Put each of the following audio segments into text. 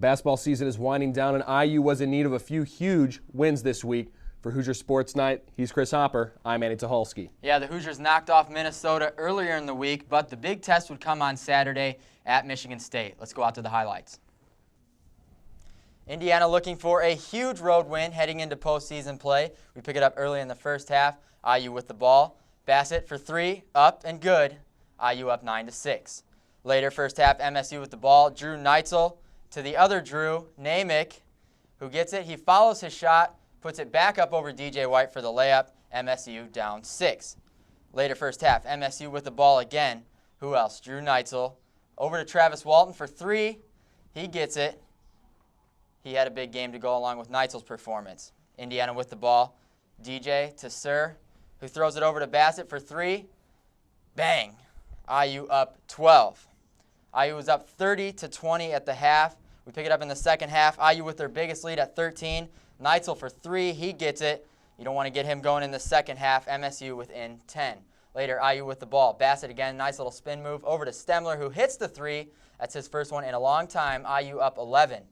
basketball season is winding down, and IU was in need of a few huge wins this week. For Hoosier Sports Nite, he's Chris Hopper. I'm Andy Tucholsky. Yeah, the Hoosiers knocked off Minnesota earlier in the week, but the big test would come on Saturday at Michigan State. Let's go out to the highlights. Indiana looking for a huge road win heading into postseason play. We pick it up early in the first half. IU with the ball. Bassett for three, up and good. IU up 9-6. Later, first half, MSU with the ball. Drew Neitzel to the other Drew, Namick, who gets it. He follows his shot, puts it back up over DJ White for the layup. MSU down 6. Later, first half, MSU with the ball again. Who else? Drew Neitzel. Over to Travis Walton for three. He gets it. He had a big game to go along with Neitzel's performance. Indiana with the ball. DJ to Sir, who throws it over to Bassett for three. Bang. IU up 12. IU was up 30-20 at the half. We pick it up in the second half. IU with their biggest lead at 13. Neitzel for three. He gets it. You don't want to get him going in the second half. MSU within 10. Later, IU with the ball. Bassett again. Nice little spin move over to Stemler, who hits the three. That's his first one in a long time. IU up 11.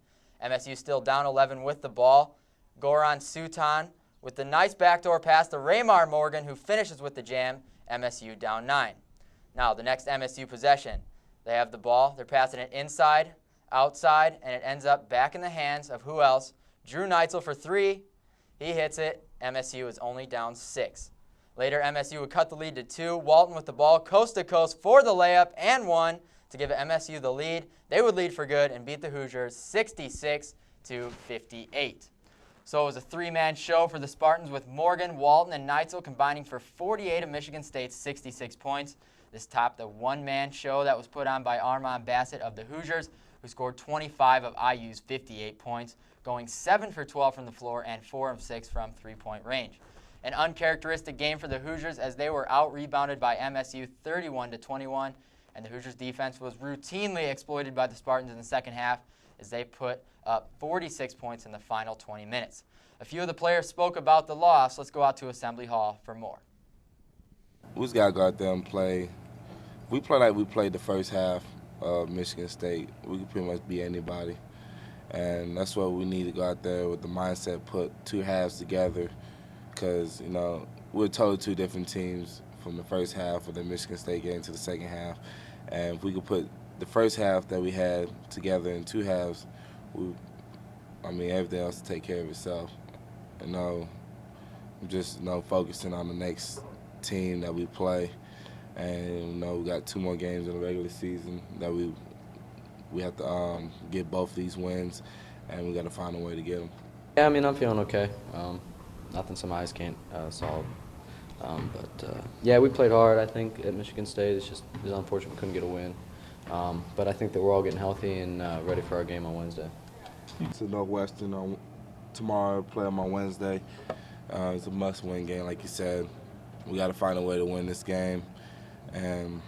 MSU still down 11 with the ball. Goran Sutan with the nice backdoor pass to Raymar Morgan, who finishes with the jam. MSU down 9. Now, the next MSU possession. They have the ball. They're passing it inside, outside, and it ends up back in the hands of who else? Drew Neitzel for three. He hits it. MSU is only down 6. Later, MSU would cut the lead to 2. Walton with the ball, coast to coast for the layup and 1 to give MSU the lead. They would lead for good and beat the Hoosiers 66-58. So it was a three-man show for the Spartans with Morgan, Walton, and Neitzel combining for 48 of Michigan State's 66 points. This topped the one-man show that was put on by Armand Bassett of the Hoosiers, who scored 25 of IU's 58 points, going 7 for 12 from the floor and 4 of 6 from three-point range. An uncharacteristic game for the Hoosiers as they were out-rebounded by MSU 31-21, and the Hoosiers' defense was routinely exploited by the Spartans in the second half as they put up 46 points in the final 20 minutes. A few of the players spoke about the loss. Let's go out to Assembly Hall for more. We just got to go out there and play. We play like we played the first half of Michigan State. We can pretty much beat anybody. And that's what we need to go out there with the mindset, put two halves together because, you know, we're totally two different teams from the first half of the Michigan State game to the second half. And if we could put the first half that we had together in two halves, everything else will take care of itself. And just focusing on the next team that we play. And we got 2 more games in the regular season that we have to get both these wins, and we got to find a way to get them. Yeah, I'm feeling okay. Nothing some eyes can't solve. Yeah, we played hard, I think, at Michigan State. It's unfortunate we couldn't get a win. But I think that we're all getting healthy and ready for our game on Wednesday. To Northwestern on tomorrow, play them on Wednesday. It's a must-win game, like you said. We got to find a way to win this game. And,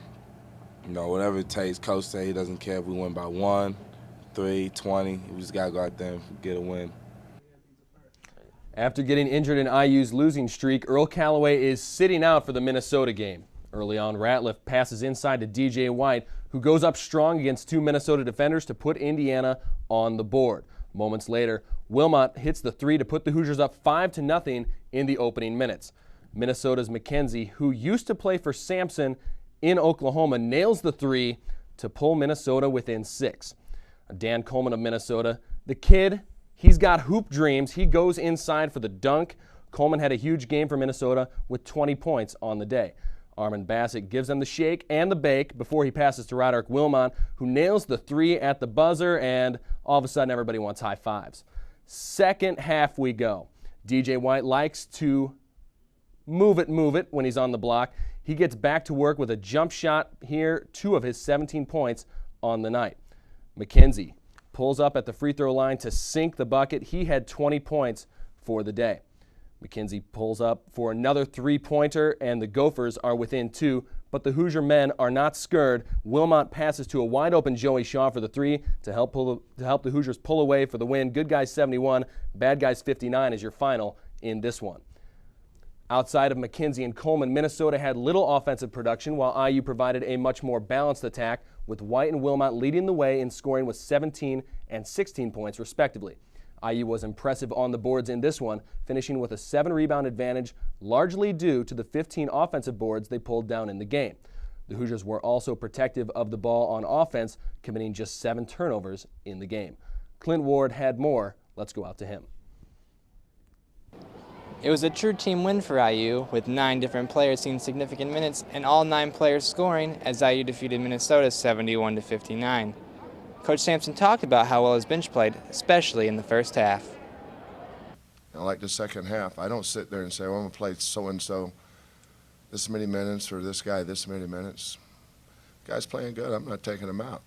whatever it takes, Coach say he doesn't care if we win by 1, 3, 20. We just got to go out there and get a win. After getting injured in IU's losing streak, Earl Calloway is sitting out for the Minnesota game. Early on, Ratliff passes inside to DJ White, who goes up strong against 2 Minnesota defenders to put Indiana on the board. Moments later, Wilmot hits the three to put the Hoosiers up 5-0 in the opening minutes. Minnesota's McKenzie, who used to play for Sampson in Oklahoma, nails the three to pull Minnesota within 6. Dan Coleman of Minnesota, the kid, he's got hoop dreams. He goes inside for the dunk. Coleman had a huge game for Minnesota with 20 points on the day. Armand Bassett gives them the shake and the bake before he passes to Roderick Wilmot, who nails the three at the buzzer, and all of a sudden everybody wants high fives. Second half we go. DJ White likes to move it when he's on the block. He gets back to work with a jump shot here, 2 of his 17 points on the night. McKenzie pulls up at the free throw line to sink the bucket. He had 20 points for the day. McKenzie pulls up for another three-pointer, and the Gophers are within 2, but the Hoosier men are not scared. Wilmot passes to a wide-open Joey Shaw for the three to help the Hoosiers pull away for the win. Good guys 71, bad guys 59 is your final in this one. Outside of McKenzie and Coleman, Minnesota had little offensive production while IU provided a much more balanced attack with White and Wilmot leading the way in scoring with 17 and 16 points respectively. IU was impressive on the boards in this one, finishing with a 7-rebound advantage, largely due to the 15 offensive boards they pulled down in the game. The Hoosiers were also protective of the ball on offense, committing just 7 turnovers in the game. Clint Ward had more. Let's go out to him. It was a true team win for IU, with 9 different players seeing significant minutes and all 9 players scoring as IU defeated Minnesota 71-59. Coach Sampson talked about how well his bench played, especially in the first half. I like the second half. I don't sit there and say, well, I'm going to play so-and-so this many minutes or this guy this many minutes. Guy's playing good. I'm not taking him out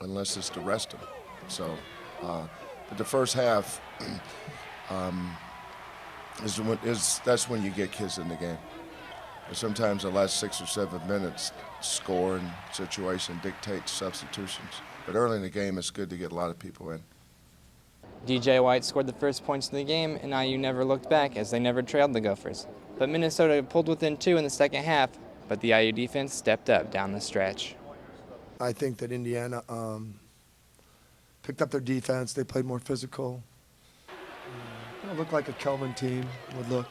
unless it's to rest him. So, but the first half that's when you get kids in the game. And sometimes the last 6 or 7 minutes, scoring situation dictates substitutions. But early in the game, it's good to get a lot of people in. DJ White scored the first points in the game, and IU never looked back as they never trailed the Gophers. But Minnesota pulled within 2 in the second half, but the IU defense stepped up down the stretch. I think that Indiana picked up their defense. They played more physical. It looked like a Kelvin team would look.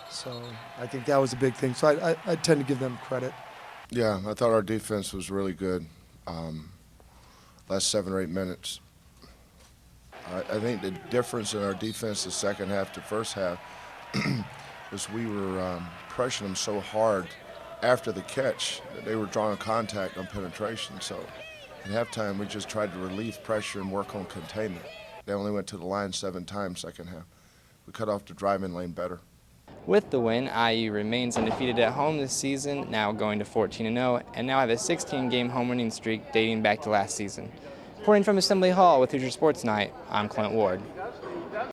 So I think that was a big thing. So I tend to give them credit. Yeah, I thought our defense was really good. Last 7 or 8 minutes. I think the difference in our defense the second half to first half was we were pressuring them so hard after the catch that they were drawing contact on penetration. So at halftime, we just tried to relieve pressure and work on containment. They only went to the line 7 times second half. We cut off the driving lane better. With the win, IU remains undefeated at home this season, now going to 14-0, and now have a 16-game home winning streak dating back to last season. Reporting from Assembly Hall with Hoosier Sports Nite, I'm Clint Ward.